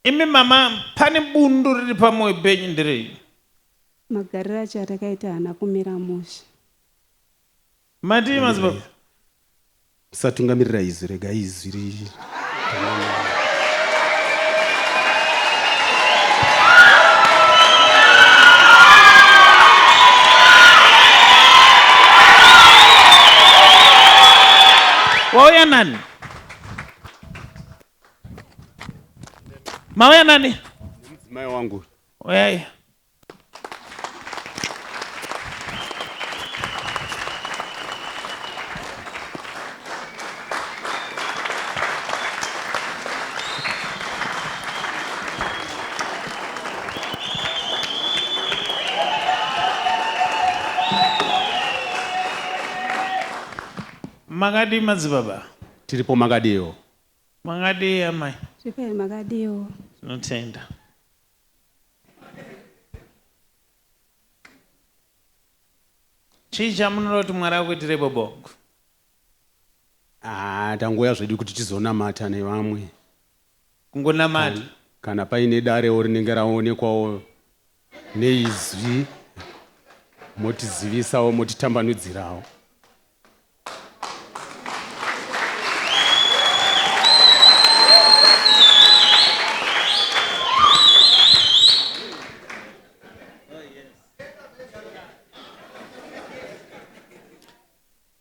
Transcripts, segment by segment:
Imi mama, pane bundu riri pamwoyo penyu ndirei? magariro acho atakaita haana kumira mushe. Matii madzibaba? Musatungamirira izwi, rega izwi Wauya nani? Mauya nani? mudzimai wangu. Uyai. Makadi madzibaba? Tiripo makadiyo. Makadi amai? Tiripo makadiyo. Tinotenda. Chii chamunoda kuti Mwari akuitire bobo? Tangoya zvedu kuti tizonamata nevamwe. Kungonamata? Kana paine darewo rinenge raonekwawo neizwi, motizivisawo, motitambanudzirawo.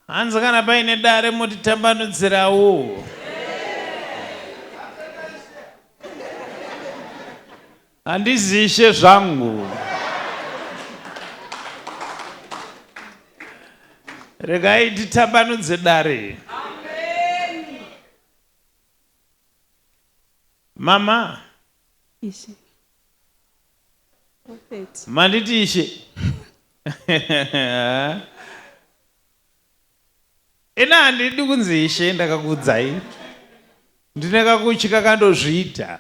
Hanzi kana paine dare motitambanudzirawo. Handizishe zvangu. Regai titambanudze dare. Mama. Ishe. Prophet. Manditi ishe. Ina handidi kunzi ishe ndakakuudzai. Ndine kakutya kandozviita.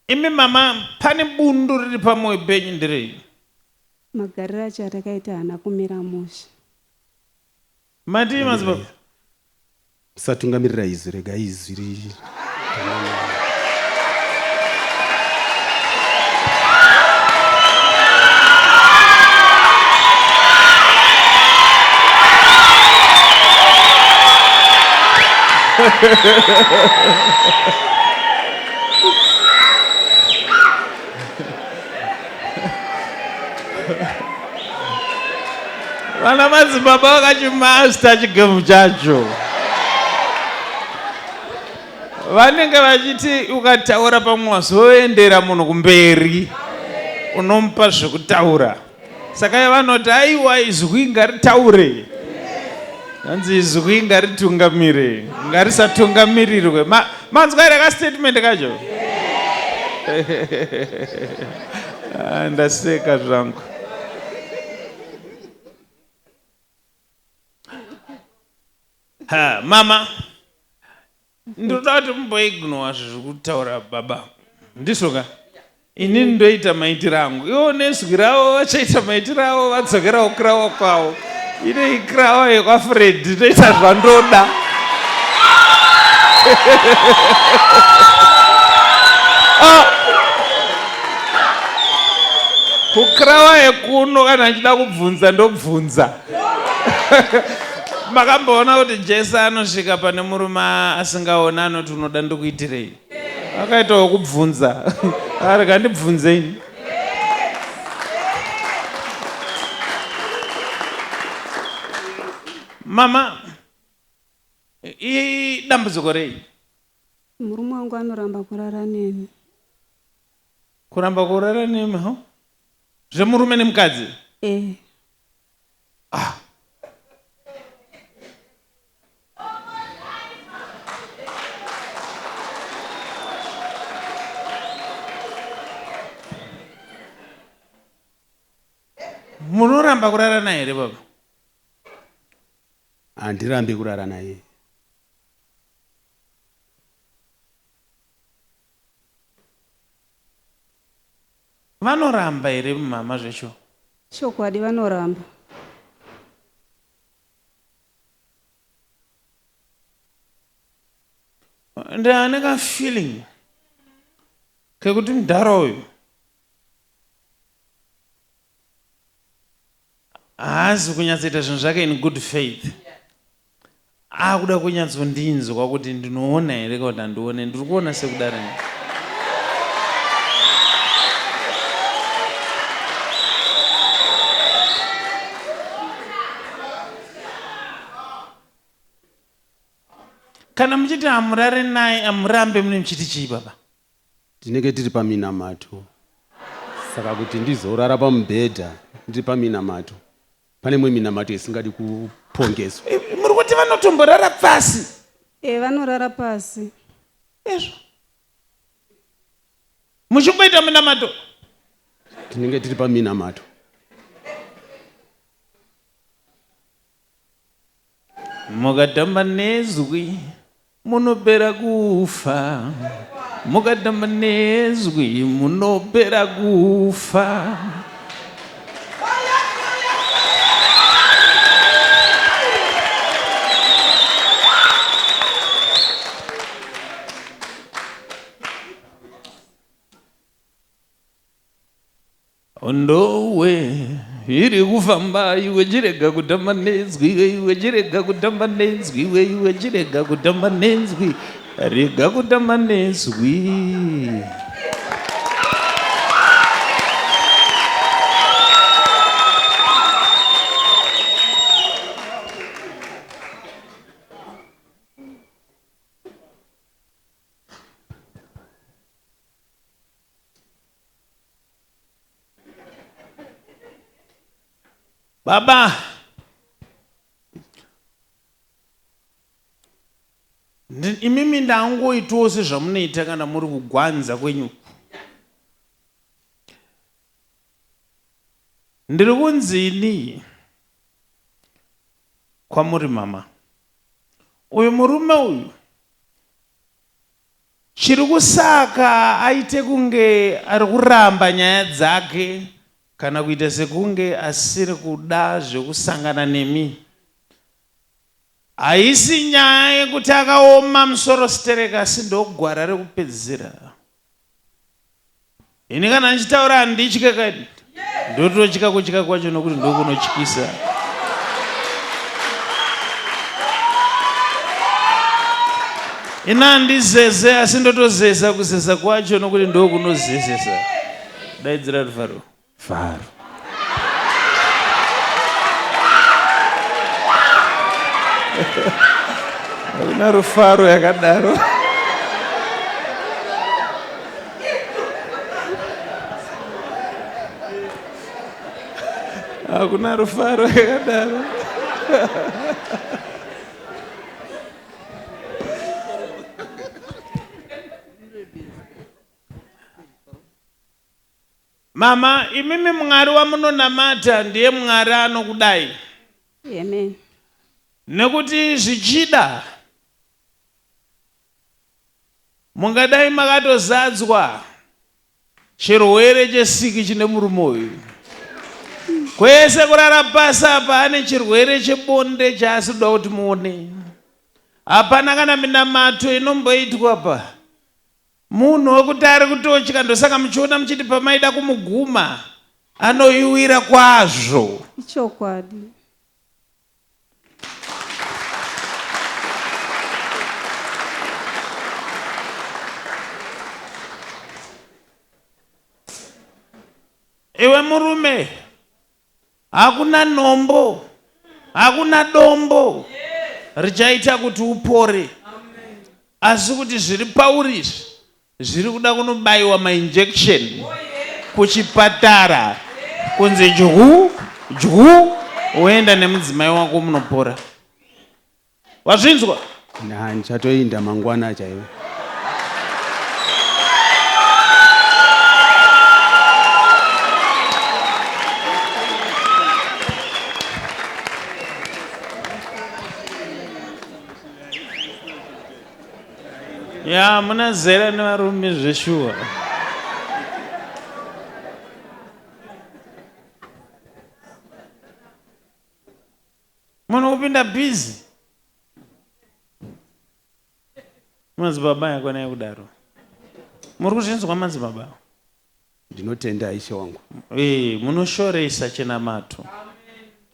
Imi mama, pane bundu riri pamwoyo penyu ndirei? Magariro acho atakaita haana kumira mushe. Matii madzibaba? Musatungamirira izwi, rega izwi Vana madzibaba vakachimasta chigemu chacho. Vanenge vachiti ukataura pamwe wazoendera munhu kumberi unomupa zvekutaura. Saka vanoti aiwa izwi ngaritaure. Hanzi izwi ngaritungamire, ngarisatungamirirwe. Manzwa here ka statement kacho? Ndaseka zvangu. Mama, ndoda kuti mumboignore zviri kutaura baba. Ndisoka? Inini ndoita maitiro angu. Ivo nezwi ravo vachaita maitiro avo, vadzokerawo kurawo kwavo. Ine ikirawo yekwafred ndoita zvandoda. Kukirawa yekuno kana achida kubvunza ndobvunza. Makamboona kuti Jesu anosvika pane murume asingaona anoti unoda ndokuitirei? Akaitawo kubvunza. Arega ndibvunzei. Mama, dambudziko rei? Murume wangu anoramba kurara neni. Kuramba kurara nemi? Zvemurume nemukadzi? Munoramba kurara naye here baba? Handirambi kurara naye. Vanoramba here mama zvecho? Chokwadi vanoramba. Ndane ka feeling kekuti mudhara uyu haazi kunyatsoita zvinhu zvake in good faith, akuda kunyatsondinzwa kuti ndinoona here kana kuti handione. Ndiri kuona sekudaro. Kana muchiti hamurare naye, hamurambe mune muchiti chii baba? Tinenge tiri paminamato, saka kuti ndizorara pamubhedha ndiri paminamato, pane mwe minamato isingadi kupongeswa. Muri kuti vanotomborara pasi? Vanorara pasi. Izvo muchimboita minamato? Tinenge tiri paminamato. Mukatamba nezwi munopera kufa, mukatamba nezwi munopera kufa. Ondowe iri kufamba iwe chirega kutamba nezwi, iwe chirega kutamba nezwi, iwe chirega kutamba nezwi, rega kutamba nezwi. Baba, imimi ndangoitawo sezvamunoita kana muri kugwanza kwenyu. Ndiri kunzini kwamuri mama, uyu murume uyu chiri kusaka aite kunge ari kuramba nyaya dzake kana kuita sekunge asiri kuda zvekusangana nemi. Haisi nyaya yekuti akaoma musoro stereka, asi ndogwara rekupedzisira. Ini kana ndichitaura handitye kadi, ndototya kutya kwacho nokuti ndokunotyisa. Ina handizeze, asi ndotozeza kuzeza kwacho nokuti ndokunozezesa. Daidzira Rufaro. Faro. Hakuna Rufaro yakadaro. Hakuna Rufaro yakadaro. Mama, imimi Mwari wamunonamata ndiye Mwari anokudai. Amen. Nekuti zvichida mungadai makatozadzwa chirwere chesiki chine murume uyu. Kwese kurara pasi apa ane chirwere chebonde chaasida kuti muone. Hapana kana minamato inomboitwa pa. Munhu wekuti ari kutotya, ndosaka muchiona muchiti pamaida kumuguma anoiwira kwazvo. Ichokwadi. Iwe murume, hakuna nombo, hakuna dombo richaita kuti upore. Asi kuti zviri pauri zviri kuda kunobayiwa mainjection kuchipatara kunze juu uenda nemudzimai wako munopora. Wazvinzwa? Na ndichatoinda mangwana chaiwo. Ya munazera nevarume zveshuwa. Munhu kupinda busy. Mazi baba yako naye kudaro. muri kuzvinzwa madzibaba? Ndinotenda Ishe wangu. Munoshoresa chinamato.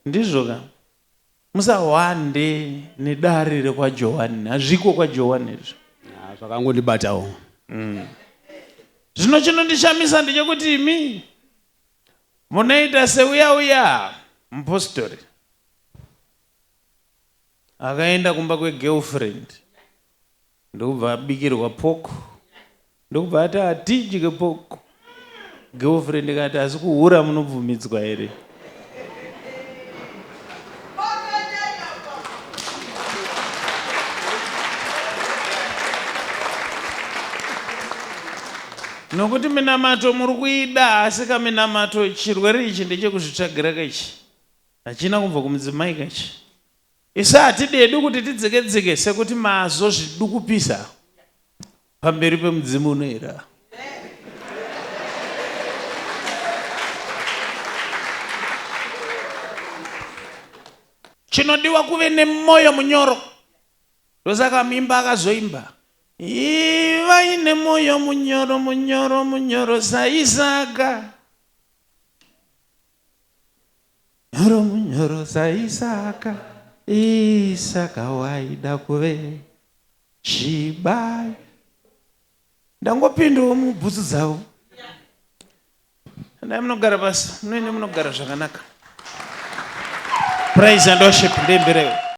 Ndizvo ka? Musawande nedare rekwaJohani. Hazviko kwaJohani izvo. Zvakangondibatawo. Zvino chinondishamisa ndechekuti imi munoita seuya mupostori akaenda kumba kwegirlfriend ndokubva abikirwa poko, ndokubva ati hatidye poko. Girlfriend kati asi kuhura munobvumidzwa here? Nokuti minamato muri kuida, asi kaminamato chirwere ichi ndechekuzvitsvagira kaichi. Hachina kubva kumudzimai kaichi. Isa hatidedi kuti tidzike sekuti mazo zvidukupisa pamberi pemudzimu unoera. Chinodiwa kuve nemoyo munyoro. Ndosaka mimba akazoimba. Vaine moyo munyoro saIsaka. Munyoro saIsaka. Isaka waida kuve chibai. Ndangopindawo mubhutsu dzavo. Ndai munogara basi, munogara zvakanaka. Praise and worship ndembere.